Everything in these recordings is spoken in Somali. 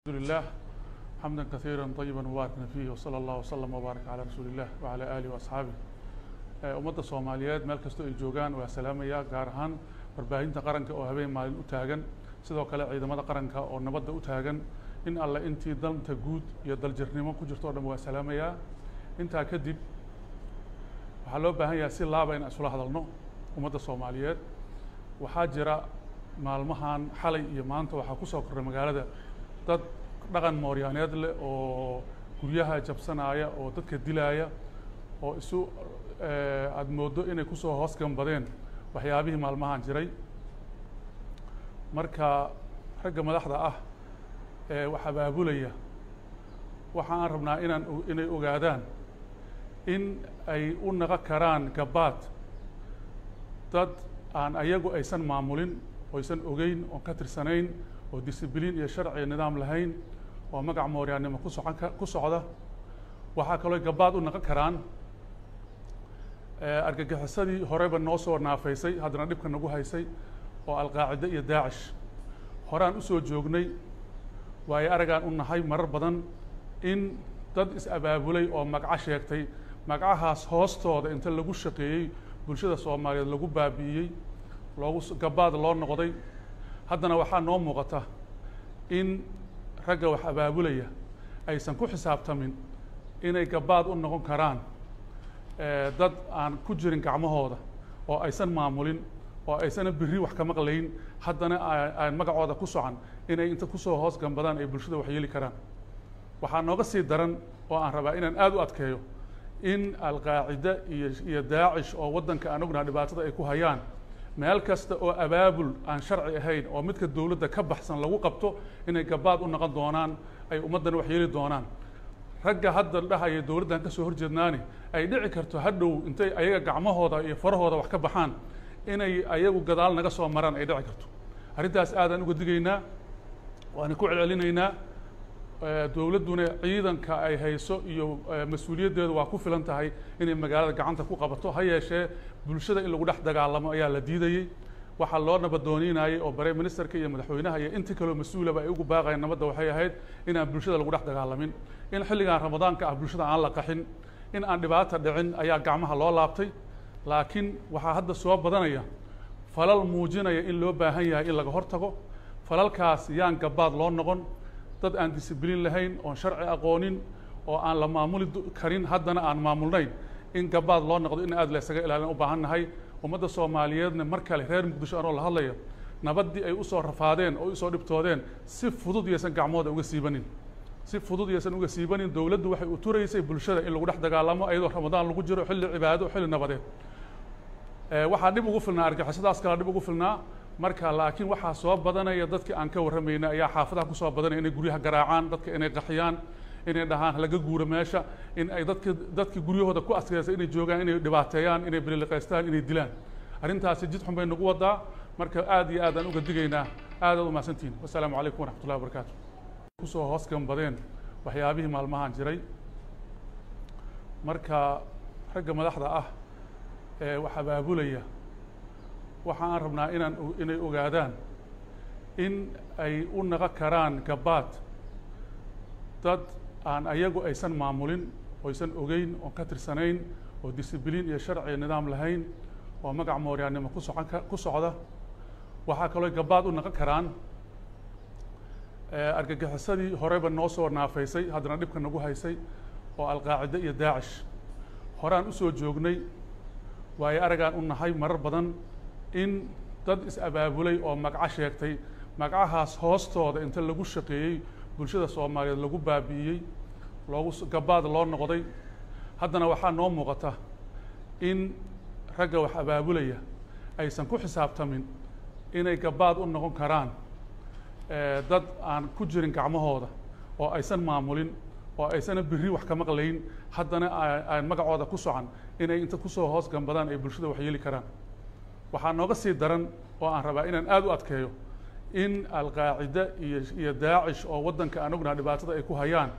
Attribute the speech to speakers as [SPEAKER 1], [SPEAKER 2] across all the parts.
[SPEAKER 1] الحمد لله حمدا كثيرا طيبا مباركا فيه وصلى الله وسلم وبارك على رسول الله وعلى آله وأصحابه ummadda Soomaaliyeed meel kasta ay joogaan waa salaamaya gaar ahaan warbaahinta qaranka oo habeen maalin u taagan sidoo kale ciidamada qaranka oo nabadda u taagan in alla intii danta guud iyo daljirnimo ku jirto oo dhan waa salaamaya intaa kadib waxaa loo baahan yahay si laaba in isula hadalno ummadda Soomaaliyeed waxaa jira maalmahan xalay iyo maanta waxaa ku soo kordhay magaalada dad dhaqan mooryaaneed leh oo guryaha jabsanaya oo dadka dilaya oo isu aad moodo inay ku soo hoos gambadeen waxyaabihii maalmahan jiray marka ragga madaxda ah wax abaabulaya waxa aan rabnaa inay ogaadaan in ay u naqa karaan gabaad dad aan ayagu aysan maamulin oo aysan ogeyn oo ka tirsanayn oo discibliin iyo sharci nidaam lahayn oo magac mooryaannimo ku socda waxaa kaloo gabaad u naqa karaan argagixisadii horeba noo soo naafaysay haddana dhibka nagu haysay oo alqaacida iyo daacish horaan u soo joognay waayo aragaan u nahay marar badan in dad is-abaabulay oo magaco sheegtay magacahaas hoostooda inta lagu shaqeeyey bulshada Soomaaliyeed lagu baabi'iyey gabaad loo noqday haddana waxaa noo muuqata in ragga wax abaabulaya aysan ku xisaabtamin inay gabaad u noqon karaan dad aan ku jirin gacmahooda oo aysan maamulin oo aysan birri wax ka maqlayn haddana aan magacooda ku socan inay inta ku soo hoos gambadaan ay bulshada wax yeeli karaan waxaa nooga sii daran oo aan rabaa inaan aad u adkeeyo in alqaacida iyo daacish oo waddanka aan ognahay dhibaatada ay ku hayaan meel kasta oo abaabul aan sharci ahayn oo midka dawladda ka baxsan lagu qabto inay gabaad u noqon doonaan ay ummaddan wax yeeli doonaan ragga hadda dhahaya dawladdan ka soo horjeednaani ay dhici karto hadhow intay ayaga gacmahooda iyo farahooda wax ka baxaan inay ayagu gadaal naga soo maraan ay dhici karto arrintaas aadaan uga digaynaa waana ku celcelinaynaa dawladduna ciidanka ay hayso iyo mas-uuliyaddeedu waa ku filan tahay inay magaalada gacanta ku qabato ha yeeshee bulshada in lagu dhex dagaalamo ayaa la diidayey waxaa loo nabadooniinayay oo bare ministerka iyo madaxweynaha iyo intii kaloo mas-uulaba ay ugu baaqayeen nabadda waxay ahayd inaan bulshada lagu dhex dagaalamin in xilligan ramadaanka ah bulshada aan la qaxin in aan dhibaata dhicin ayaa gacmaha loo laabtay laakiin waxaa hadda soo badanaya falal muujinaya in loo baahan yahay in laga hortago falalkaas yaan gabaad loo noqon dad aan discibliin lahayn oon sharci aqoonin oo aan la maamuli karin haddana aan maamulnayn in gabaad loo noqdo in aad la isaga ilaalin u baahan nahay ummadda Soomaaliyeedna mar kale reer Muqdisho anoo la hadlayo nabaddii ay u soo rafaadeen oo u soo dhibtoodeen si fudud yeysan gacmooda uga siibanin si fudud yeysan uga siibanin dawladdu waxay u turaysay bulshada in lagu dhex dagaalamo ayadoo ramadaan lagu jiro xilli cibaado xilli nabadeed waxaa dhib ugu filnaa argagixisadaas kala dhib ugu filnaa marka laakiin waxaa soo badanaya dadkii aan ka warramayna ayaa xaafadaha ku soo badanaya inay guryaha garaacaan dadka inay qaxiyaan inay dhahaan laga guuro meesha in ay dadkii guryahooda ku adkaysa inay joogaan inay dhibaateeyaan inay biliqaystaan inay dilaan arrintaasi jid xun bay nagu wadaa marka aad iyo aad aan uga digaynaa aadaad u mahadsantihiin wassalaamu calaykum waraxmatullahi wabarakaatu ku soo hoos gambadeen waxyaabihii maalmahan jiray marka ragga madaxda ah wax abaabulaya waxa aan rabnaa inay ogaadaan in ay u naqa karaan gabaad dad aan ayagu aysan maamulin oo aysan ogeyn oo ka tirsanayn oo discibliin iyo sharci nidaam lahayn oo magac mooryaannimo ku socda waxaa kaloo gabaad u naqa karaan argagixisadii horeba noo soo naafaysay haddana dhibka nagu haysay oo alqaacida iyo daacish horaan u soo joognay waayo aragaan u nahay marar badan in dad is-abaabulay oo magaco sheegtay magacahaas hoostooda inta lagu shaqeeyey bulshada Soomaaliyeed lagu baabi'iyey gabaad loo noqday haddana waxaa noo muuqata in ragga wax abaabulaya aysan ku xisaabtamin inay gabaad u noqon karaan dad aan ku jirin gacmahooda oo aysan maamulin oo aysan birri wax ka maqlayn haddana aan magacooda ku socan inay inta ku soo hoos gambadaan ay bulshada wax yeeli karaan waxaa nooga sii daran oo aan rabaa inaan aad u adkeeyo in alqaacida iyo daacish oo waddanka aan ognahay dhibaatada ay ku hayaan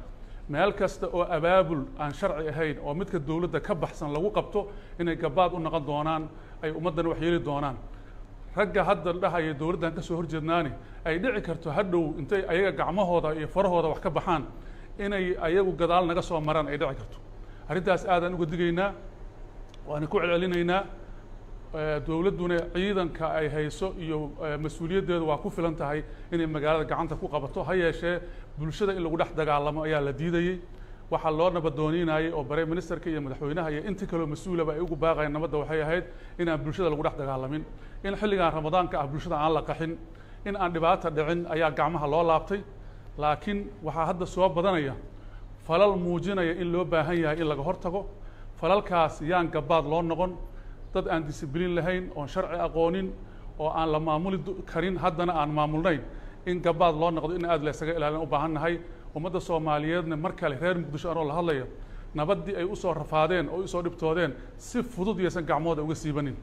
[SPEAKER 1] meel kasta oo abaabul aan sharci ahayn oo midka dawladda ka baxsan lagu qabto inay gabaad u noqon doonaan ay ummaddan wax yeeli doonaan ragga hadda dhahaya dowladdan ka soo horjeednaani ay dhici karto hadhow intay ayaga gacmahooda iyo farahooda wax ka baxaan inay ayagu gadaal naga soo maraan ay dhici karto arrintaas aadaan uga digaynaa waana ku celcelinaynaa dowladduna ciidanka ay hayso iyo mas-uuliyaddeedu waa ku filan tahay inay magaalada gacanta ku qabato ha yeeshee bulshada in lagu dhex dagaalamo ayaa la diidayey waxaa loo nabadooniinayay oo bare ministerka iyo madaxweynaha iyo intii kaloo mas-uulaba ay ugu baaqayeen nabadda waxay ahayd inaan bulshada lagu dhex dagaalamin in xilligan ramadaanka ah bulshada aan la qaxin in aan dhibaata dhicin ayaa gacmaha loo laabtay laakiin waxaa hadda soo badanaya falal muujinaya in loo baahan yahay in laga hortago falalkaas yaan gabaad loo noqon dad aan discibliin lahayn oon sharci aqoonin oo aan la maamuli karin haddana aan maamulnayn in gabaad loo noqdo in aad la isaga ilaalin u baahan nahay ummadda soomaaliyeedna mar kale reer muqdisho anoo la hadlayo nabaddii ay usoo rafaadeen oo usoo dhibtoodeen si fudud yaysan gacmooda uga siibanin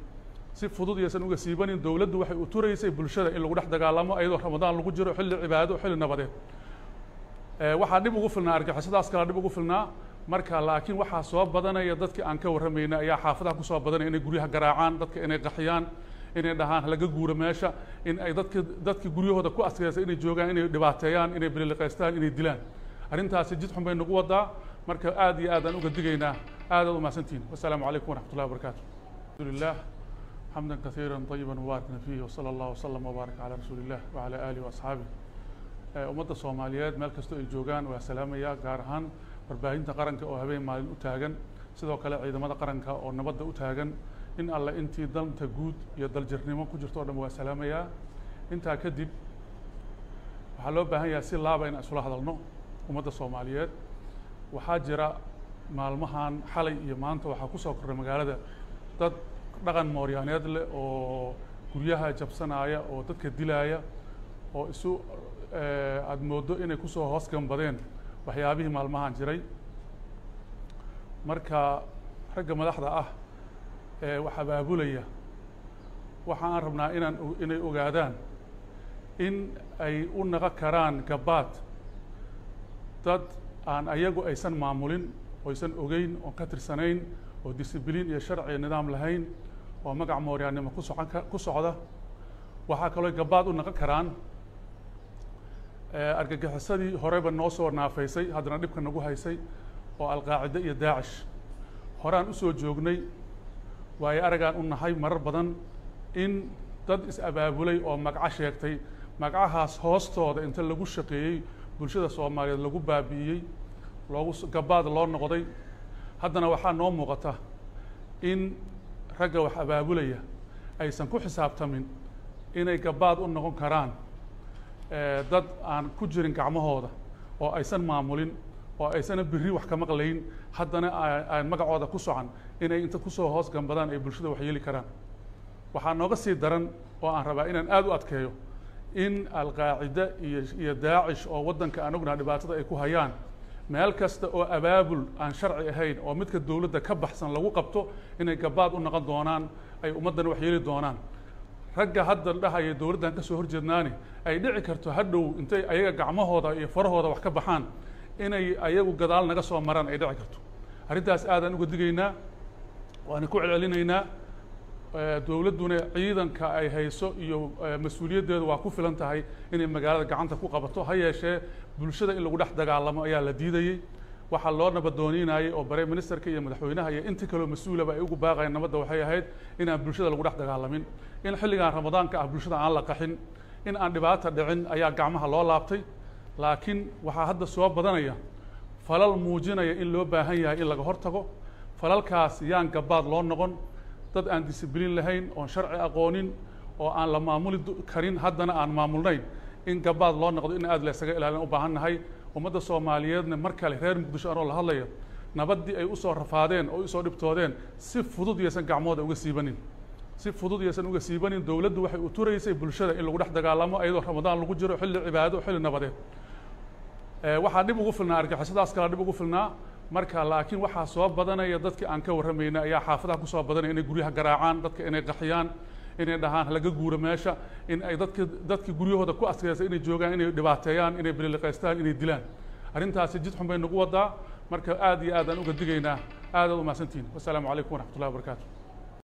[SPEAKER 1] si fudud yaysan uga siibanin dowladdu waxay u turaysay bulshada in lagu dhex dagaalamo iyadoo ramadaan lagu jiro xilli cibaado xilli nabadeed waxaa dhib ugu filnaa argixisadaas kala dhib ugu filnaa marka laakiin waxaa soo badanaya dadkii aan ka warramayna ayaa xaafadaha ku soo badanaya inay guryaha garaacaan dadka inay qaxiyaan inay dhahaan laga guuro meesha in ay dadki guryahooda ku askeysay inay joogaan inay dhibaateeyaan inay bililiqaystaan inay dilaan arrintaasi jid xun bay nagu wadaa marka aad iyo aad aan uga digaynaa aadaad u mahadsantihiin wassalaamu calaykum waraxmat ullahi wabarakaatu alxamdulilah xamdan kasiiran طayiban mubaarakna fiihi wasala allahu wasalam wabaarak calaa rasuuli illah wacala aalihi waasxaabih ummadda soomaaliyeed meel kastoo ay joogaan waa salaamaya gaar ahaan warbaahinta qaranka oo habeen maalin u taagan sidoo kale ciidamada qaranka oo nabadda u taagan in alle intii danta guud iyo daljirnimo ku jirto o dhan waa salaamayaa intaa kadib waxaa loo baahan yahay si laaba in isula hadalno ummadda soomaaliyeed waxaa jira maalmahan xalay iyo maanta waxaa ku soo korray magaalada dad dhaqan mooryaaneed leh oo guryaha jabsanaya oo dadka dilaaya oo isu aada mooddo inay kusoo hoos gambadeen waxyaabihii maalmahan jiray marka ragga madaxda ah ee wax abaabulaya waxa aan rabnaa inay ogaadaan in ay u naqon karaan gabaad dad aan ayagu aysan maamulin oo aysan ogeyn oon ka tirsanayn oo discibliin iyo sharci nidaam lahayn oo magac mooryaannimo ku socda waxaa kaloo gabaad u naqon karaan argagixisadii horeba noo soo naafaysay haddana dhibka nagu haysay oo alqaacide iyo daacish horaan usoo joognay waayo aragaan u nahay marar badan in dad is-abaabulay oo magaco sheegtay magacahaas hoostooda inta lagu shaqeeyey bulshada soomaaliyeed lagu baabi'iyey gabaad loo noqday haddana waxaa noo muuqata in ragga wax abaabulaya aysan ku xisaabtamin inay gabaad u noqon karaan dad aan ku jirin gacmahooda oo aysan maamulin oo aysana berri wax ka maqlayn haddana aan magacooda ku socan inay inta kusoo hoos gambadaan ay bulshada wax yeeli karaan waxaa nooga sii daran oo aan rabaa inaan aad u adkeeyo in alqaacide iyo daacish oo waddanka aan ognaha dhibaatada ay ku hayaan meel kasta oo abaabul aan sharci ahayn oo midka dowladda ka baxsan lagu qabto inay gabaad u noqon doonaan ay ummaddana wax yeeli doonaan ragga hadda dhahaya dowladdan ka soo horjeednaani ay dhici karto hadhow intay ayaga gacmahooda iyo farahooda wax ka baxaan inay ayagu gadaal naga soo maraan ay dhici karto arrintaas aadaan uga digaynaa waana ku celcelinaynaa dowladduna ciidanka ay hayso iyo mas-uuliyaddeedu waa ku filan tahay inay magaalada gacanta ku qabato ha yeeshee bulshada in lagu dhex dagaalamo ayaa la diidayey waxaa loo nabadooniinayay oo bare ministerka iyo madaxweynaha iyo intii kaloo mas-uulaba ay ugu baaqayeen nabadda waxay ahayd inaan bulshada lagu dhex dagaalamin in xilligan ramadaanka ah bulshada aan la qaxin in aan dhibaata dhicin ayaa gacmaha loo laabtay laakiin waxaa hadda soo badanaya falal muujinaya in loo baahan yahay in laga hortago falalkaas yaan gabaad loo noqon dad aan discibliin lahayn oon sharci aqoonin oo aan la maamuli karin haddana aan maamulnayn in gabaad loo noqdo in aad la isaga ilaalin u baahan nahay ummadda soomaaliyeedna mar kale reer muqdisho anoo la hadlayo nabaddii ay usoo rafaadeen oo usoo dhibtoodeen si fudud yaysan gacmooda uga siibanin si fudud yaysan uga siibanin dowladdu waxay u turaysay bulshada in lagu dhex dagaalamo iyadoo ramadaan lagu jiro xilli cibaado xilli nabadeed waxaa dhib ugu filnaa argixisadaas kala dhib ugu filnaa marka laakiin waxaa soo badanaya dadkii aan ka warramayna ayaa xaafadaha ku soo badanaya inay guryaha garaacaan dadka inay qaxiyaan inay dhahaan laga guuro meesha in ay dadki guryahooda ku askeysay inay joogaan inay dhibaateeyaan inay bililiqaystaan inay dilaan arrintaasi jid xun bay nagu wadaa marka aad iyo aad aan uga digaynaa aadaad u mahadsantihiin wassalaamu calaykum waraxmat ullahi wabarakaatu